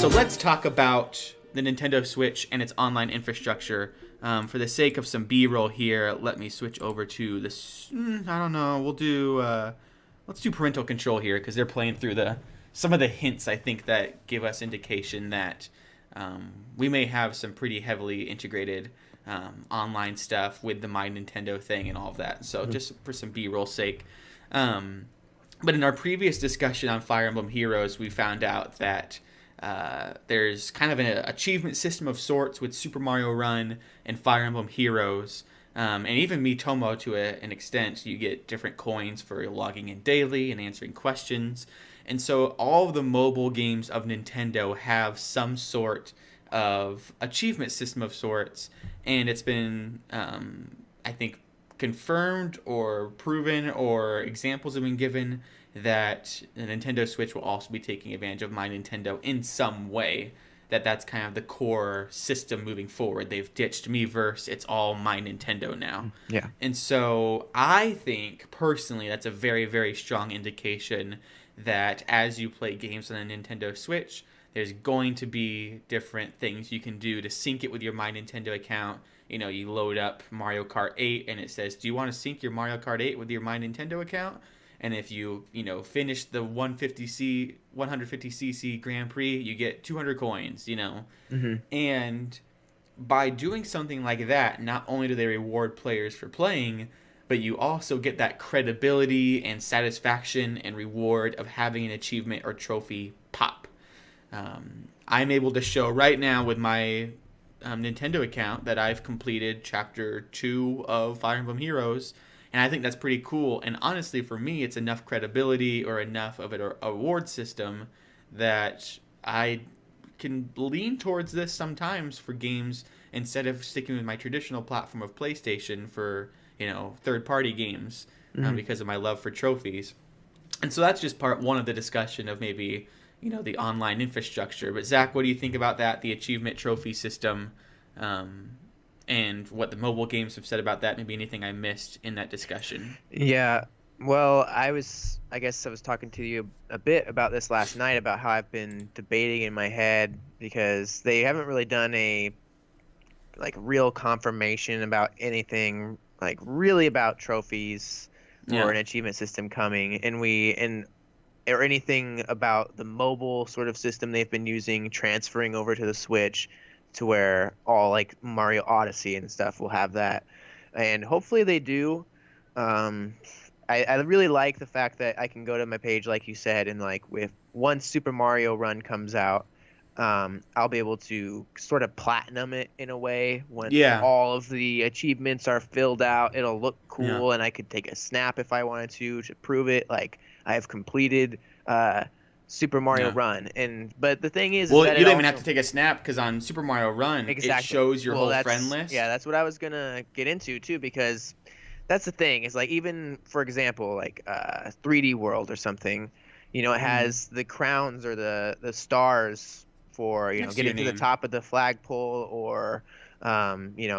So let's talk about the Nintendo Switch and its online infrastructure. For the sake of some B-roll here, let me switch over to this. I don't know. Let's do parental control here because they're playing through some of the hints I think that give us indication that we may have some pretty heavily integrated online stuff with the My Nintendo thing and all of that. So just for some B-roll sake. But in our previous discussion on Fire Emblem Heroes, we found out that there's kind of an achievement system of sorts with Super Mario Run and Fire Emblem Heroes. And even Miitomo to an extent. You get different coins for logging in daily and answering questions. And so all of the mobile games of Nintendo have some sort of achievement system of sorts. And it's been, I think, confirmed or proven or examples have been given that the Nintendo Switch will also be taking advantage of My Nintendo in some way. That's kind of the core system moving forward. They've ditched Miiverse. It's all My Nintendo now. Yeah. And so I think, personally, that's a very, very strong indication that as you play games on the Nintendo Switch, there's going to be different things you can do to sync it with your My Nintendo account. You know, you load up Mario Kart 8 and it says, do you want to sync your Mario Kart 8 with your My Nintendo account? And if you finish the 150cc Grand Prix, you get 200 coins, Mm-hmm. And by doing something like that, not only do they reward players for playing, but you also get that credibility and satisfaction and reward of having an achievement or trophy pop. I'm able to show right now with my Nintendo account that I've completed Chapter 2 of Fire Emblem Heroes, and I think that's pretty cool. And honestly, for me, it's enough credibility or enough of an award system that I can lean towards this sometimes for games instead of sticking with my traditional platform of PlayStation for, third-party games because of my love for trophies. And so that's just part one of the discussion of maybe, the online infrastructure. But Zach, what do you think about that, the achievement trophy system, and what the mobile games have said about that? Maybe anything I missed in that discussion? Yeah. Well, I guess I was talking to you a bit about this last night about how I've been debating in my head because they haven't really done a real confirmation about anything really about trophies or an achievement system coming, or anything about the mobile sort of system they've been using transferring over to the Switch, to where all Mario Odyssey and stuff will have that, and hopefully they do. I really like the fact that I can go to my page, like you said, and with once Super Mario Run comes out, I'll be able to sort of platinum it in a way when all of the achievements are filled out. It'll look cool, and I could take a snap if I wanted to prove it. I have completed Super Mario Run, but the thing is, well, that you don't even have to take a snap because on Super Mario Run, exactly. It shows your whole friend list. Yeah, that's what I was gonna get into too, because that's the thing. Is even for example, 3D World or something, it has the crowns or the stars for getting to the top of the flagpole, or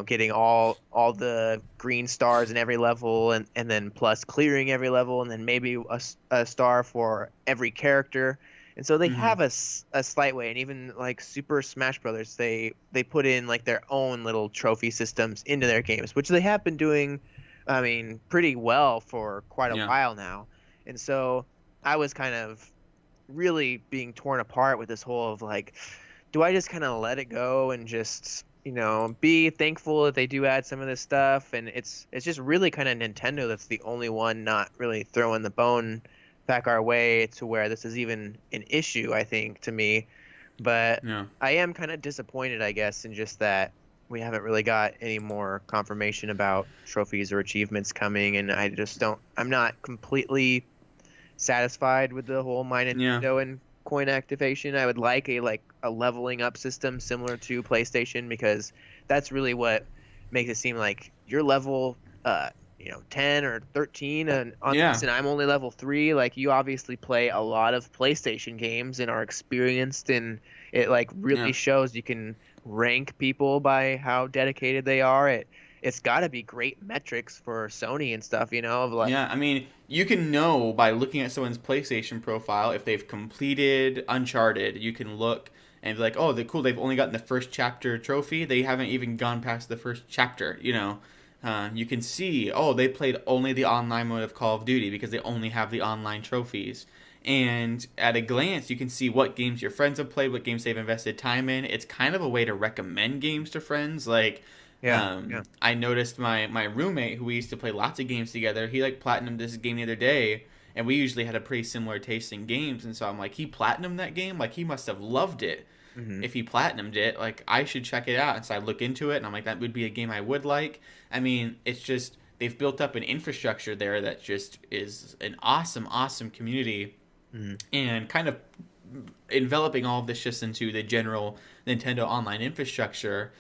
getting all the green stars in every level, and then plus clearing every level, and then maybe a star for every character. And so they have a slight way, and even Super Smash Brothers, they put in their own little trophy systems into their games, which they have been doing, pretty well for quite a while now. And so I was kind of really being torn apart with this whole of do I just kind of let it go and just be thankful that they do add some of this stuff? And it's just really kind of Nintendo that's the only one not really throwing the bone back our way to where this is even an issue, I think, to me. But I am kind of disappointed, I guess, in just that we haven't really got any more confirmation about trophies or achievements coming, and I'm not completely satisfied with the whole My Nintendo and coin activation. I would like a leveling up system similar to PlayStation, because that's really what makes it seem like you're level 10 or 13 and on this, and I'm only level 3. You obviously play a lot of PlayStation games and are experienced, and it really shows. You can rank people by how dedicated they are. It's got to be great metrics for Sony and stuff, you can know by looking at someone's PlayStation profile if they've completed Uncharted. You can look and be like, oh, they're cool. They've only gotten the first chapter trophy. They haven't even gone past the first chapter. You can see, oh, they played only the online mode of Call of Duty because they only have the online trophies. And at a glance, you can see what games your friends have played, what games they've invested time in. It's kind of a way to recommend games to friends. Like, Yeah. I noticed my roommate, who we used to play lots of games together, he like platinumed this game the other day, and we usually had a pretty similar taste in games. And so I'm like, he platinumed that game? Like, he must have loved it. Hmm. If he platinumed it, like, I should check it out. And so I look into it, and I'm like, that would be a game I would like. I mean, it's just, they've built up an infrastructure there that just is an awesome, awesome community, Hmm. and kind of enveloping all of this just into the general Nintendo online infrastructure.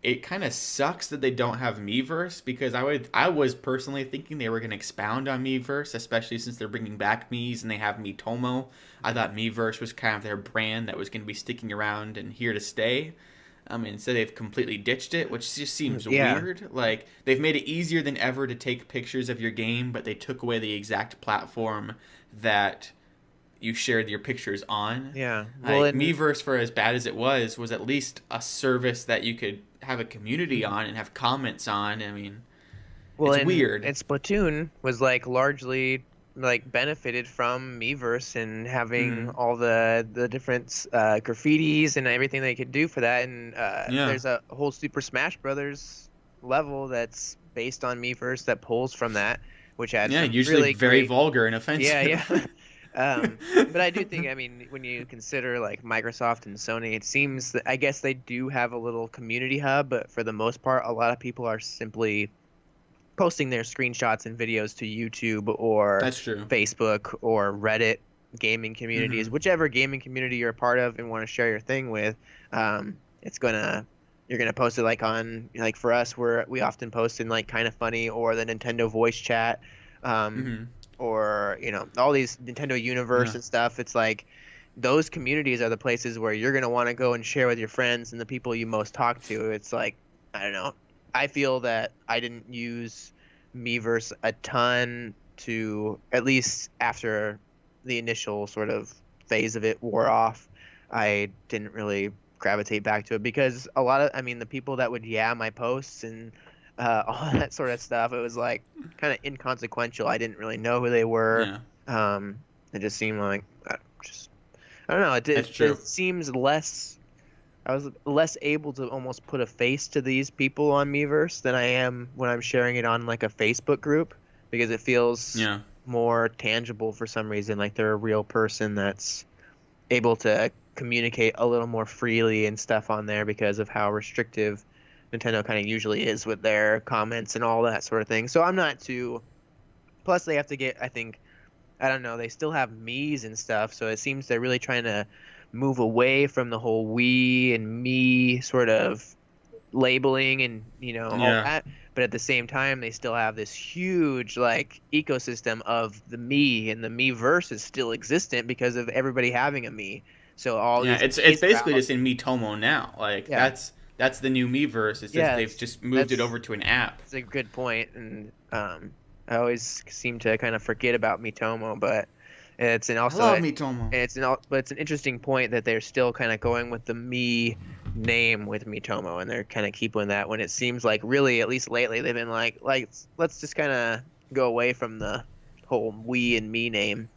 It kind of sucks that they don't have Miiverse, because I was personally thinking they were going to expound on Miiverse, especially since they're bringing back Mii's and they have Miitomo. I thought Miiverse was kind of their brand that was going to be sticking around and here to stay. Instead they've completely ditched it, which just seems Yeah. weird. Like, they've made it easier than ever to take pictures of your game, but they took away the exact platform that you shared your pictures on. Yeah. Well, Like, and Miiverse, for as bad as it was at least a service that you could have a community on and have comments on. I mean, Well, it's and weird. Splatoon was like largely like benefited from Miiverse and having Mm, all the different graffitis and everything they could do for that. And yeah. there's a whole Super Smash Brothers level that's based on Miiverse that pulls from that, which had Yeah, some usually really very great. vulgar and Yeah, yeah. offensive. But I do think, I mean, when you consider like Microsoft and Sony, it seems that I guess they do have a little community hub, but for the most part, a lot of people are simply posting their screenshots and videos to YouTube or That's true. Facebook or Reddit gaming communities, Hmm. whichever gaming community you're a part of and want to share your thing with. It's gonna You're gonna post it like on like for us we often post in like Kind of Funny or the Nintendo voice chat, um, Hmm. or all these Nintendo Universe Yeah. and stuff. It's like those communities are the places where you're gonna want to go and share with your friends and the people you most talk to. It's like, I don't know. I feel that I didn't use Miiverse a ton, to at least after the initial sort of phase of it wore off. I didn't really gravitate back to it because a lot of, I mean, the people that would my posts and all that sort of stuff, it was like kind of inconsequential. I didn't really know who they were. Yeah. Um, it just seemed like just I don't know. That's true. It seems less. I was less able to almost put a face to these people on Miiverse than I am when I'm sharing it on like a Facebook group, because it feels Yeah. more tangible for some reason. Like they're a real person that's able to communicate a little more freely and stuff on there because of how restrictive Nintendo kind of usually is with their comments and all that sort of thing. So I'm not too. Plus, they have to get, I think, I don't know, they still have Mii's and stuff, so it seems they're really trying to move away from the whole we and me sort of labeling and, all Yeah. that. But at the same time, they still have this huge like ecosystem of the me, and the Miiverse is still existent because of everybody having a me. So all Yeah. these It's Mii's are basically out. just in Miitomo now. Like, Yeah. that's the new Miiverse. It's just Yeah, they've just moved it over to an app. that's a good point, and I always seem to kind of forget about Mitomo, but it's an I also love and Miitomo. it's an interesting point that they're still kind of going with the me name with Mitomo, and they're kind of keeping that, when it seems like really, at least lately, they've been like let's just kind of go away from the whole we and me name.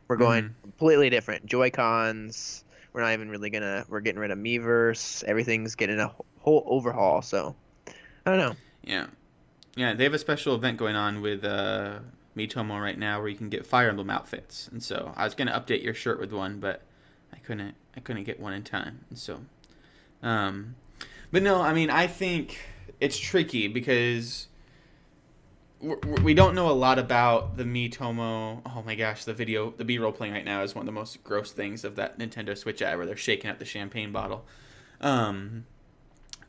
We're going Hmm. completely different. Joy-Cons. We're not even really we're getting rid of Miiverse. Everything's getting a whole overhaul. So I don't know. Yeah. Yeah, they have a special event going on with Miitomo right now where you can get Fire Emblem outfits. And so I was gonna update your shirt with one, but I couldn't get one in time. And so um but no, I mean, I think it's tricky because we don't know a lot about the Miitomo. Oh my gosh, the B-roll playing right now is one of the most gross things of that Nintendo Switch ad where they're shaking up the champagne bottle. Um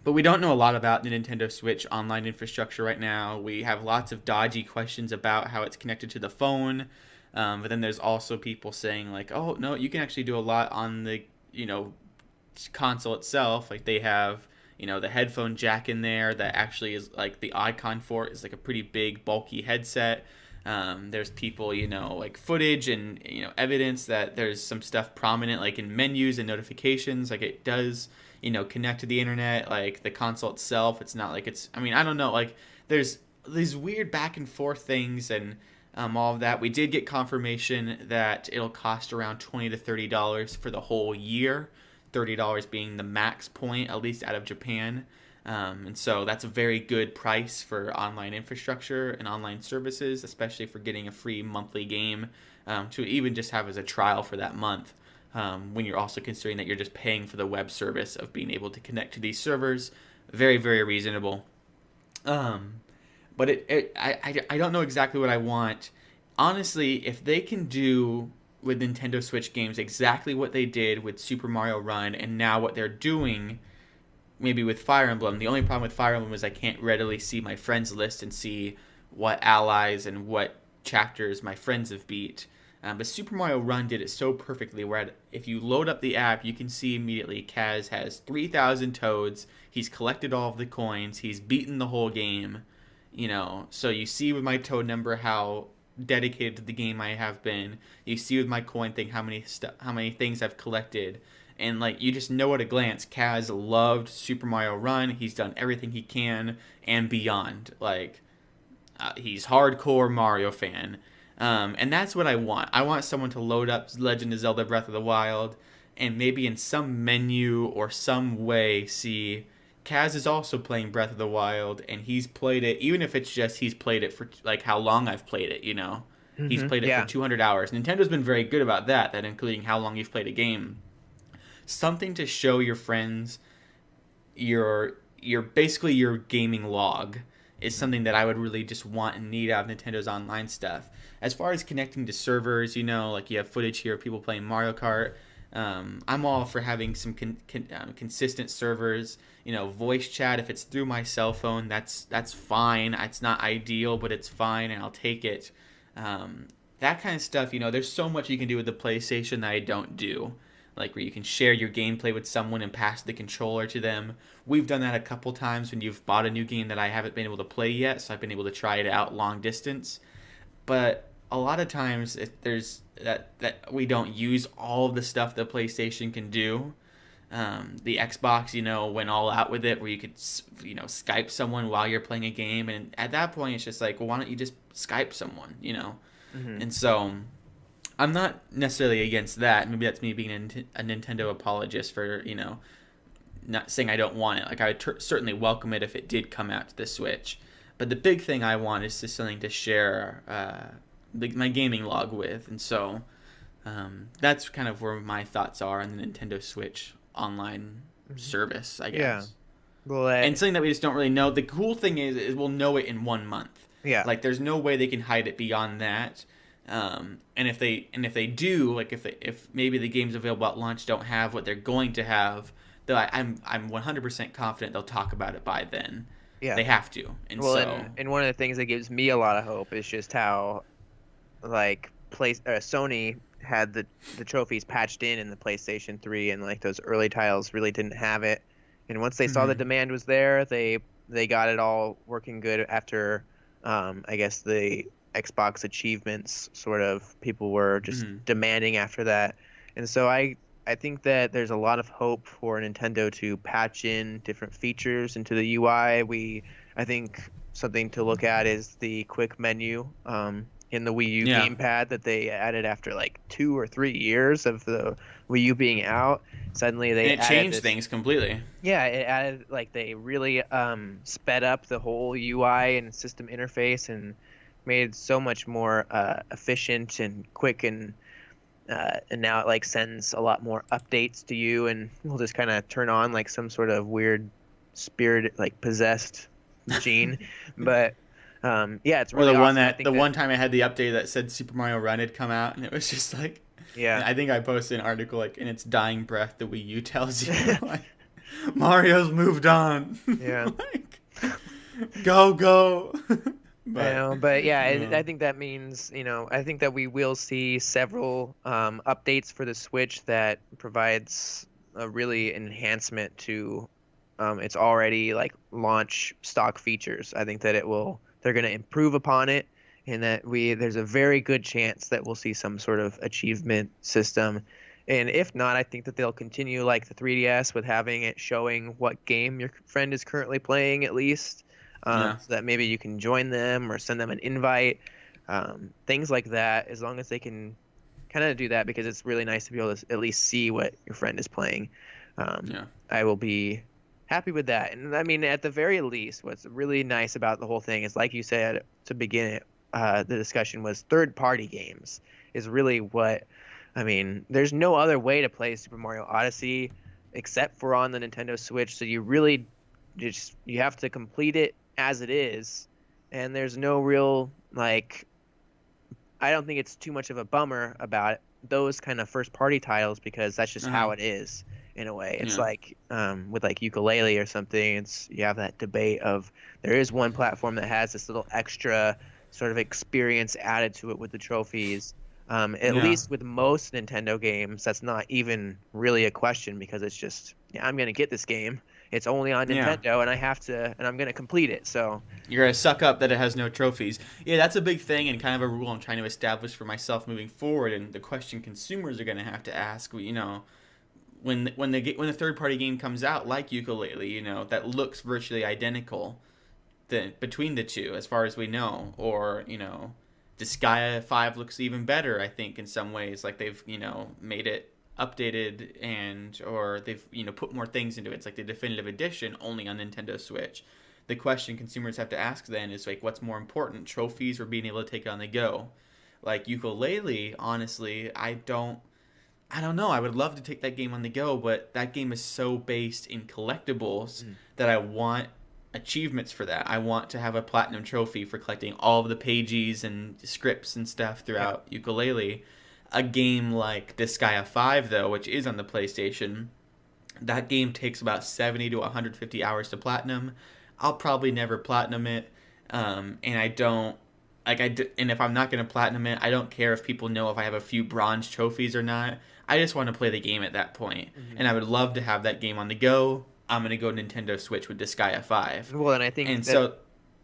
but we don't know a lot about the Nintendo Switch online infrastructure right now. We have lots of dodgy questions about how it's connected to the phone. But then there's also people saying like, oh no, you can actually do a lot on the console itself. Like, they have the headphone jack in there that actually is like the icon for it is like a pretty big bulky headset. There's people, like footage and evidence that there's some stuff prominent, like in menus and notifications, like it does, connect to the internet, like the console itself. It's not like it's. I mean, I don't know. Like there's these weird back and forth things and all of that. We did get confirmation that it'll cost around $20 to $30 for the whole year. $30 being the max point, at least out of Japan. And so that's a very good price for online infrastructure and online services, especially for getting a free monthly game to even just have as a trial for that month. When you're also considering that you're just paying for the web service of being able to connect to these servers. Very, very reasonable. But I don't know exactly what I want. Honestly, if they can do with Nintendo Switch games exactly what they did with Super Mario Run and now what they're doing maybe with Fire Emblem. The only problem with Fire Emblem is I can't readily see my friends list and see what allies and what chapters my friends have beat. But Super Mario Run did it so perfectly where if you load up the app, you can see immediately Kaz has 3,000 toads. He's collected all of the coins. He's beaten the whole game. So you see with my toad number how dedicated to the game I have been. You see with my coin thing how many things I've collected. And like you just know at a glance, Kaz loved Super Mario Run. He's done everything he can and beyond. Like he's hardcore Mario fan, and that's what I want. I want someone to load up Legend of Zelda: Breath of the Wild, and maybe in some menu or some way see Kaz is also playing Breath of the Wild, and he's played it. Even if it's just he's played it for like how long I've played it. He's played it for 200 hours. Nintendo's been very good about that including how long you've played a game. Something to show your friends your basically your gaming log is something that I would really just want and need out of Nintendo's online stuff. As far as connecting to servers, like you have footage here of people playing Mario Kart. I'm all for having some consistent servers. Voice chat if it's through my cell phone, that's fine. It's not ideal, but it's fine, and I'll take it. That kind of stuff. There's so much you can do with the PlayStation that I don't do. Like where you can share your gameplay with someone and pass the controller to them. We've done that a couple times when you've bought a new game that I haven't been able to play yet, so I've been able to try it out long distance. But a lot of times there's that we don't use all of the stuff the PlayStation can do. The Xbox, went all out with it where you could, Skype someone while you're playing a game. And at that point, it's just like, well, why don't you just Skype someone, Mm-hmm. And so I'm not necessarily against that. Maybe that's me being a Nintendo apologist for, not saying I don't want it. Like, I would certainly welcome it if it did come out to the Switch. But the big thing I want is just something to share my gaming log with. And so that's kind of where my thoughts are on the Nintendo Switch online service, I guess. Yeah. Well, and something that we just don't really know. The cool thing is we'll know it in 1 month. Yeah. Like, there's no way they can hide it beyond that. And if they do, like if maybe the games available at launch don't have what they're going to have, though I'm 100% confident they'll talk about it by then. Yeah, they have to. And and one of the things that gives me a lot of hope is just how, like, Sony had the trophies patched in the PlayStation 3, and like those early titles really didn't have it. And once they saw the demand was there, they got it all working good after, I guess the Xbox achievements sort of people were just demanding after that. And so I think that there's a lot of hope for Nintendo to patch in different features into the UI. I think something to look at is the quick menu in the Wii U gamepad that they added after like 2 or 3 years of the Wii U being out. Suddenly they changed things completely. Yeah, it added, like, they really sped up the whole UI and system interface and made it so much more efficient and quick, and now it like sends a lot more updates to you, and we'll just kind of turn on like some sort of weird spirit, like possessed gene. But yeah, it's really awesome. One time I had the update that said Super Mario Run had come out, and it was just like, I think I posted an article like in its dying breath the Wii U tells you like, Mario's moved on. Yeah. Like, go. But yeah, I think that means, I think that we will see several updates for the Switch that provides a really enhancement to its already like launch stock features. I think that they're going to improve upon it, and that there's a very good chance that we'll see some sort of achievement system. And if not, I think that they'll continue like the 3DS with having it showing what game your friend is currently playing at least, Yeah. so that maybe you can join them or send them an invite, things like that. As long as they can kind of do that, because it's really nice to be able to at least see what your friend is playing. Yeah. I will be happy with that. And I mean, at the very least, what's really nice about the whole thing is, like you said to begin it, the discussion was third-party games is really what, I mean, there's no other way to play Super Mario Odyssey except for on the Nintendo Switch. So you really you have to complete it as it is, and there's no real like, I don't think it's too much of a bummer about those kind of first party titles, because that's just Uh-huh. how it is in a way. It's Yeah. like with like ukulele or something, it's you have that debate of there is one platform that has this little extra sort of experience added to it with the trophies. At Yeah. least with most Nintendo games, that's not even really a question, because it's just, yeah, I'm gonna get this game. It's only on Yeah. Nintendo, and I have to, and I'm gonna complete it. So You're gonna suck up that it has no trophies. Yeah, that's a big thing and kind of a rule I'm trying to establish for myself moving forward. And the question consumers are gonna have to ask, when the third party game comes out, like Ukulele, that looks virtually identical, between the two, as far as we know, or Disgaea 5 looks even better, I think, in some ways. Like they've made it updated, or they've put more things into it. It's like the definitive edition only on Nintendo Switch. The question consumers have to ask then is like, what's more important, trophies or being able to take it on the go? Like Ukulele, honestly, I don't know. I would love to take that game on the go, but that game is so based in collectibles mm, that I want achievements for that. I want to have a platinum trophy for collecting all of the pages and scripts and stuff yeah. throughout Ukulele. A game like Disgaea 5, though, which is on the PlayStation, that game takes about 70 to 150 hours to platinum. I'll probably never platinum it, and I don't and if I'm not going to platinum it, I don't care if people know if I have a few bronze trophies or not. I just want to play the game at that point, Mhm. and I would love to have that game on the go. I'm going to go Nintendo Switch with Disgaea 5. Well, and I think And that, so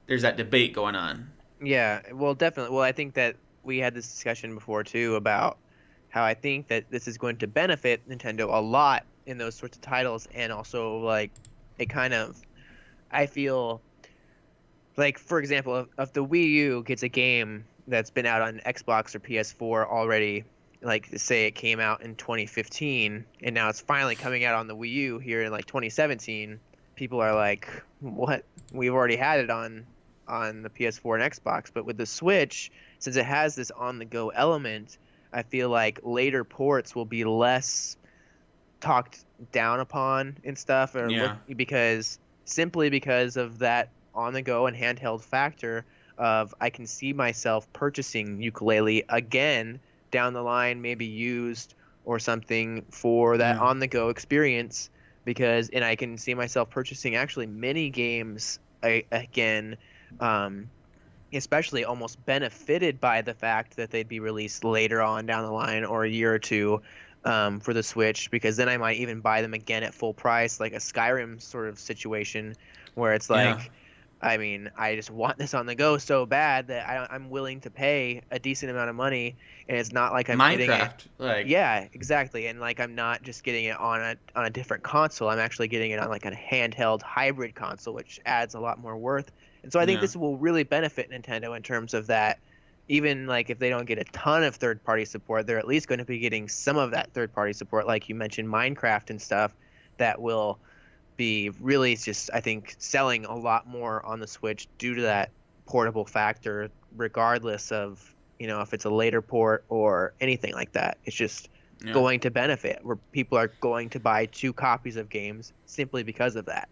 there's that debate going on. yeah, well, definitely. Well, I think that we had this discussion before too about how I think that this is going to benefit Nintendo a lot in those sorts of titles, and also like it kind of, I feel like, for example, if the Wii U gets a game that's been out on Xbox or PS4 already, like say it came out in 2015 and now it's finally coming out on the Wii U here in like 2017, people are like, "What? We've already had it on the PS4 and Xbox." But with the Switch, since it has this on-the-go element, I feel like later ports will be less talked down upon and stuff, or look, Yeah. because simply because of that on the go and handheld factor of, I can see myself purchasing ukulele again down the line, maybe used or something, for that Yeah. on the go experience, because, and I can see myself purchasing actually mini games again, um, especially almost benefited by the fact that they'd be released later on down the line, or a year or two, for the Switch, because then I might even buy them again at full price, like a Skyrim sort of situation, where it's Yeah. like, I mean, I just want this on the go so bad that I'm willing to pay a decent amount of money, and it's not like I'm getting it. Minecraft, like, Yeah, exactly. And like, I'm not just getting it on a different console. I'm actually getting it on like a handheld hybrid console, which adds a lot more worth. And so I think yeah. this will really benefit Nintendo in terms of that. Even like if they don't get a ton of third-party support, they're at least going to be getting some of that third-party support, like you mentioned, Minecraft and stuff, that will be really just, I think, selling a lot more on the Switch due to that portable factor, regardless of, if it's a later port or anything like that. It's just Yeah. going to benefit, where people are going to buy two copies of games simply because of that.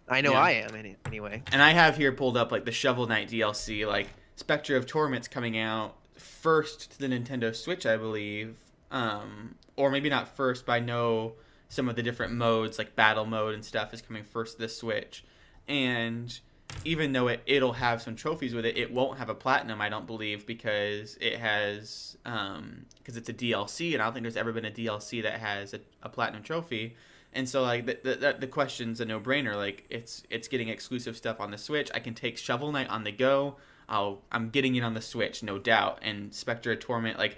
I know Yeah. I am, anyway. And I have here pulled up like the Shovel Knight DLC, like Spectre of Torment's coming out first to the Nintendo Switch, I believe. Or maybe not first, but I know some of the different modes, like battle mode and stuff, is coming first to the Switch. And even though it'll have some trophies with it, it won't have a platinum, I don't believe, because it has because it's a DLC, and I don't think there's ever been a DLC that has a platinum trophy. And so like the question's a no brainer. Like it's getting exclusive stuff on the Switch. I can take Shovel Knight on the go. I'm getting it on the Switch, no doubt. And Spectre of Torment, like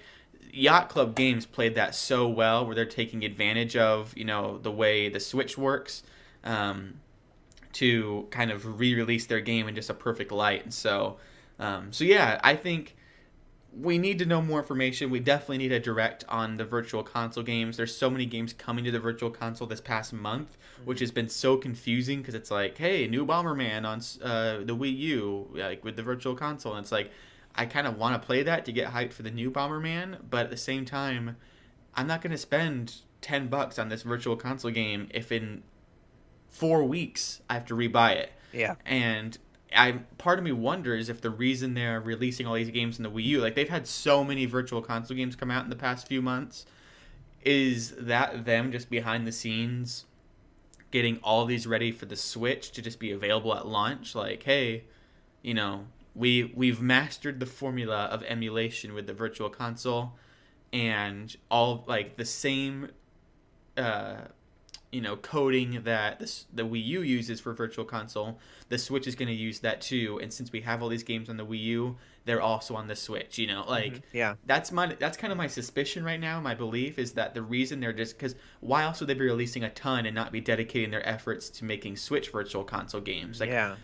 Yacht Club Games played that so well, where they're taking advantage of the way the Switch works, to kind of re-release their game in just a perfect light. And so yeah, I think we need to know more information. We definitely need a direct on the virtual console games. There's so many games coming to the virtual console this past month, which has been so confusing, because it's like, hey, new Bomberman on the Wii U, like with the virtual console. And it's like, I kind of want to play that to get hyped for the new Bomberman, but at the same time, I'm not going to spend $10 on this virtual console game if in 4 weeks I have to rebuy it. Yeah. And part of me wonders if the reason they're releasing all these games in the Wii U, like they've had so many virtual console games come out in the past few months, is that them just behind the scenes getting all these ready for the Switch to just be available at launch? Like, hey, we've mastered the formula of emulation with the virtual console, and all like the same coding that the Wii U uses for virtual console, the Switch is going to use that too. And since we have all these games on the Wii U, they're also on the Switch. Yeah. That's kind of my suspicion right now. My belief is that the reason they're just, because why else would they be releasing a ton and not be dedicating their efforts to making Switch virtual console games? Like, yeah.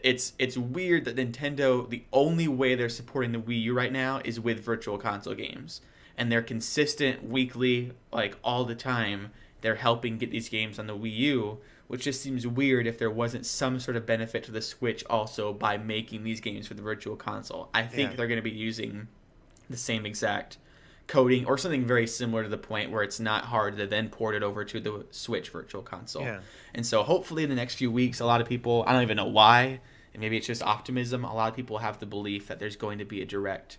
It's weird that Nintendo, the only way they're supporting the Wii U right now is with virtual console games, and they're consistent weekly, like all the time. They're helping get these games on the Wii U, which just seems weird if there wasn't some sort of benefit to the Switch also by making these games for the virtual console. I think they're going to be using the same exact coding or something very similar, to the point where it's not hard to then port it over to the Switch virtual console. Yeah. And so hopefully in the next few weeks, a lot of people, I don't even know why, and maybe it's just optimism, a lot of people have the belief that there's going to be a direct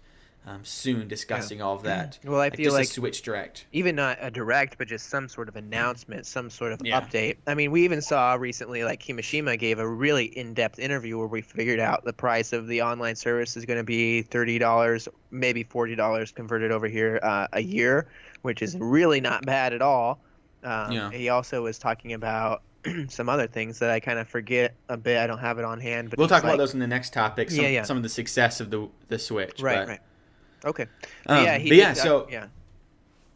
soon discussing all of that. Well, I feel like a Switch direct, even not a direct, but just some sort of announcement, some sort of update. I mean, we even saw recently, like Kimishima gave a really in-depth interview where we figured out the price of the online service is going to be $30, maybe $40 converted over here a year, which is really not bad at all. He also was talking about some other things that I kind of forget a bit. I don't have it on hand, but we'll talk about those in the next topic. Some of the success of the Switch. Right. Okay. So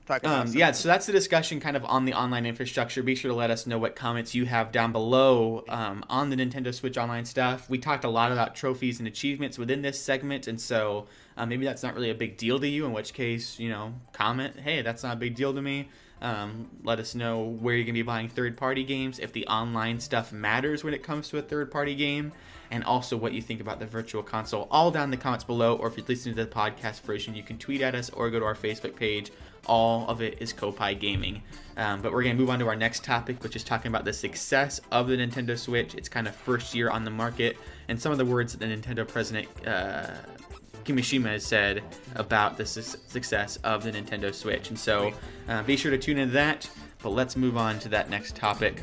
that's the discussion kind of on the online infrastructure. Be sure to let us know what comments you have down below on the Nintendo Switch Online stuff. We talked a lot about trophies and achievements within this segment, and so maybe that's not really a big deal to you, in which case, comment, hey, that's not a big deal to me. Let us know where you're going to be buying third-party games, if the online stuff matters when it comes to a third-party game, and also what you think about the virtual console, all down in the comments below. Or if you're listening to the podcast version, you can tweet at us or go to our Facebook page. All of it is Koppai Gaming. But we're going to move on to our next topic, which is talking about the success of the Nintendo Switch. It's kind of first year on the market, and some of the words that the Nintendo president Kimishima has said about the success of the Nintendo Switch. And so be sure to tune into that. But let's move on to that next topic.